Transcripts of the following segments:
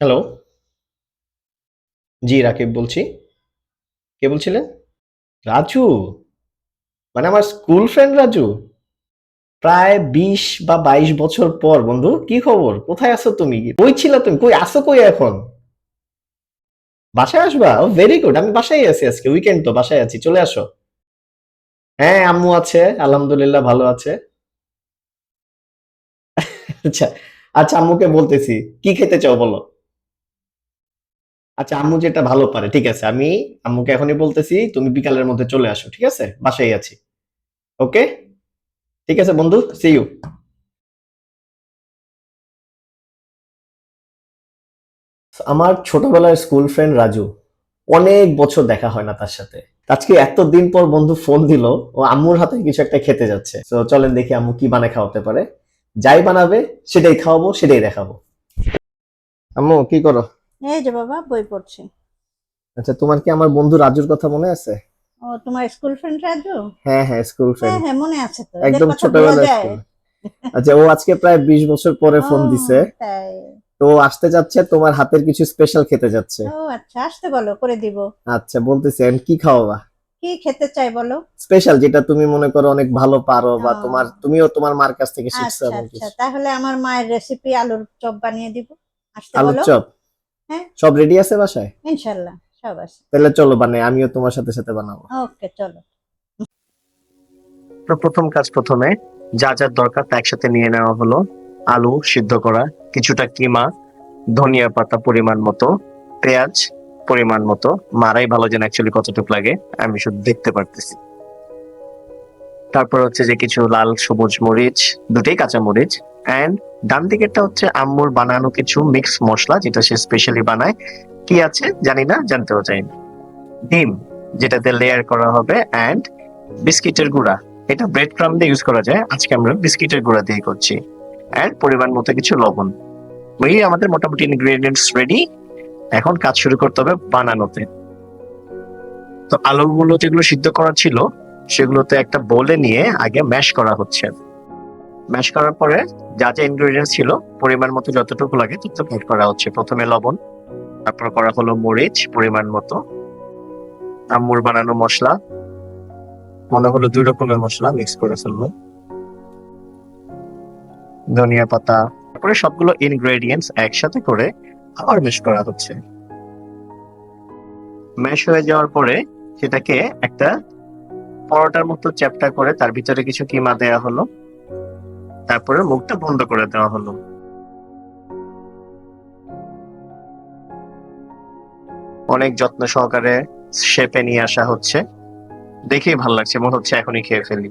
Hello, জি রাকিব বলছি। কে বলছিলেন? রাজু, মানে আমার স্কুল ফ্রেন্ড রাজু। প্রায় 20 বা 22 বছর পর বন্ধু, কি খবর? কোথায় আছো তুমি? কই ছিলা তুমি? কই আছো কই এখন? বাসায় আসবা? ও ভেরি গুড। আমি বাসায় আছি, আজকে উইকেন্ড তো বাসায় আছি, চলে আসো। হ্যাঁ, আম্মু আছে, আলহামদুলিল্লাহ ভালো আছে। আচ্ছা, আচ্ছা আম্মুকে বলতেছি। কি খেতে চাও বলো? আচ্ছা আম্মু যেটা ভালো পারে, ঠিক আছে। আমি আম্মুকে এখনই বলতেছি, তুমি বিকালের মধ্যে চলে আসো, ঠিক আছে? বাসায় আছি। ওকে? ঠিক আছে বন্ধু, সি ইউ। আমার ছোটবেলার স্কুল ফ্রেন্ড রাজু, অনেক বছর দেখা হয় না তার সাথে। আজকে এতদিন পর বন্ধু ফোন দিল, ও আম্মুর হাতে কিছু একটা খেতে যাচ্ছে। তো চলেন দেখি আম্মু কি বানায় খাওয়াতে পারে। যাই বানাবে সেটাই খাওয়াবো, সেটাই দেখাবো। আম্মু কি করো? এই যে বাবা বই পড়ছি। আচ্ছা, তোমার কি আমার বন্ধু রাজুর কথা মনে আছে? ও, তোমার স্কুল ফ্রেন্ড রাজু? হ্যাঁ হ্যাঁ, স্কুল হ্যাঁ ফ্রেন্ড। হ্যাঁ, মনে আছে তো, এদের একদম কথা ভোলা ছোটবেলার যায়? স্কুল। আচ্ছা, ও আজকে প্রায় 20 বছর পরে ও, ফোন দিছে। তাই? তো ও আসতে যাচ্ছে, তোমার হাতের কিছু স্পেশাল খেতে যাচ্ছে। ও আচ্ছা, আসতে বলো, করে দিব। আচ্ছা, বলতেছি আমি কি খাওয়াবা? কি খেতে চাই বলো? স্পেশাল যেটা তুমি মনে করো অনেক ভালো পারো, বা ও তুমিও তোমার মার কাছ থেকে শিখছো আচ্ছা এমন আচ্ছা, কিছু। তাহলে আমার মায়ের রেসিপি আলুর চপ বানিয়ে দিব। আসতে আলুর বলো। চপ? হ্যাঁ, সব রেডি আছে বাসায়? ইনশাল্লাহ সব আছে। তাহলে চলো বানাই, আমিও তোমার সাথে সাথে বানাবো। ওকে, চলো। তো প্রথম কাজ, প্রথমে যা যা দরকার তা একসাথে নিয়ে নেওয়া হলো। আলু সিদ্ধ করা, কিছুটা কিমা, ধনিয়া পাতা পরিমাণ মতো, পেঁয়াজ পরিমাণ মতো। মারাই ভালো যেন অ্যাকচুয়ালি কতটুকু লাগে, আমি শুধু দেখতে পারতেছি। তারপর হচ্ছে যে কিছু লাল সবুজ মরিচ, দুটোই কাঁচা মরিচ। অ্যান্ড ডান দিকেরটা হচ্ছে আম্মুর বানানো কিছু মিক্স মশলা, যেটা সে স্পেশালি বানায়। কি আছে জানি না, জানতেও চাই না। ডিম, যেটাতে লেয়ার করা হবে। অ্যান্ড বিস্কিটের গুঁড়া, এটা ব্রেড ক্রাম্ব দিয়ে ইউজ করা যায়, আজকে আমরা বিস্কিটের গুঁড়া দিয়ে করছি। অ্যান্ড পরিমাণ মতো কিছু লবণ। ওই আমাদের মোটামুটি ইনগ্রেডিয়েন্টস রেডি। এখন কাজ শুরু করতে হবে বানানোতে। তো আলুগুলো যেগুলো সিদ্ধ করা ছিল, সেগুলোতে একটা বোলে নিয়ে আগে ম্যাশ করা হচ্ছে। ম্যাশ করার পরে যা যা ইনগ্রেডিয়েন্টস ছিল, পরিমাণ মতো যতটুকু লাগে ততটুকু অ্যাড করা হচ্ছে। প্রথমে লবণ, তারপর করা হলো মরিচ পরিমাণ মতো, আম্মুর বানানো মশলা, মনে হলো 2 রকমের মশলা মিক্স করে ফেলবো, ধনিয়া পাতা। তারপরে সবগুলো ইনগ্রেডিয়েন্টস একসাথে করে আবার ম্যাশ করা হচ্ছে। ম্যাশ হয়ে যাওয়ার পরে সেটাকে একটা পরোটার মতো চ্যাপ্টা করে তার ভিতরে কিছু কিমা দেওয়া হলো। তারপরে মুখটা বন্ধ করে দেওয়া হলো। অনেক যত্ন সহকারে শেপে নিয়ে আসা হচ্ছে। দেখেই ভালো লাগছে, মনে হচ্ছে এখনই খেয়ে ফেলি।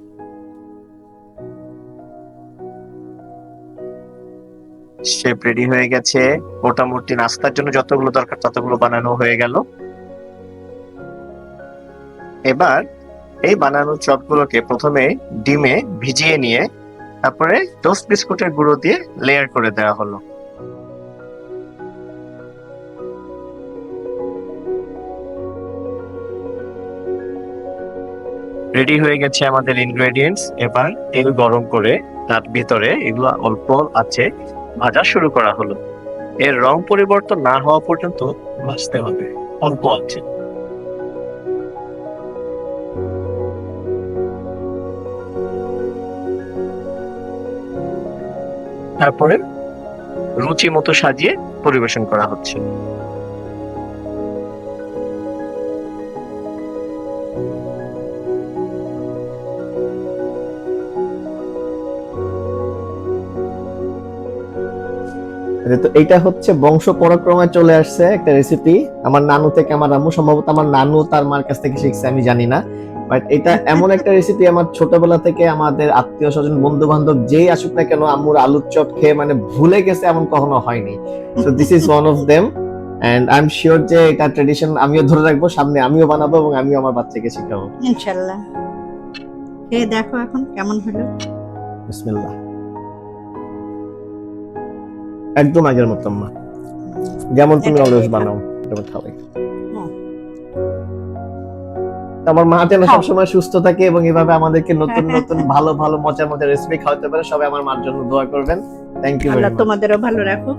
শেপ রেডি হয়ে গেছে। মোটামুটি নাস্তার জন্য যতগুলো দরকার ততগুলো বানানো হয়ে গেল। এবার এই বানানো চপগুলোকে প্রথমে ডিমে ভিজিয়ে নিয়ে তারপরে টোস্ট বিস্কুটের গুঁড়ো দিয়ে লেয়ার করে দেওয়া হলো। রেডি হয়ে গেছে আমাদের ইনগ্রেডিয়েন্টস। এবার তেল গরম করে তার ভিতরে এগুলো অল্প আছে ভাজা শুরু করা হলো। এর রং পরিবর্তন না হওয়া পর্যন্ত ভাজতে হবে অল্প আছে। তারপরে রুচি মতো সাজিয়ে পরিবেশন করা হচ্ছে। তো এইটা হচ্ছে বংশ পরক্রমে চলে আসছে একটা রেসিপি। আমার নানু থেকে আমার আম্মু, সম্ভবত আমার নানু তার মার কাছ থেকে শিখছে, আমি জানি না। বাট এটা এমন একটা রেসিপি, আমার ছোটবেলা থেকে আমাদের আত্মীয় স্বজন বন্ধু বান্ধব যেই আসুক না কেন, আম্মুর আলুর চপ খেয়ে মানে ভুলে গেছে এমন কখনো হয়নি। So this is one of them. And I am sure যে এটা ট্রেডিশন আমিও ধরে রাখবো, সামনে আমিও বানাবো এবং আমিও আমার বাচ্চাকে শেখাবো। ইনশাল্লাহ। খেয়ে দেখো এখন কেমন হলো। বিসমিল্লাহ। একদম আগের মতো মা, যেমন তুমি এটা অলওয়েজ দিয়ে খাও। বানাও তেমন খাওয়াই। হুম, আমার মা যেন খাও। সবসময় সুস্থ থাকে এবং এভাবে আমাদেরকে নতুন নতুন ভালো ভালো মজার মজার রেসিপি খাওয়াতে পারে। সবাই আমার মার জন্য দোয়া করবেন। Thank you very Allah much. তোমাদেরও ভালো রাখো।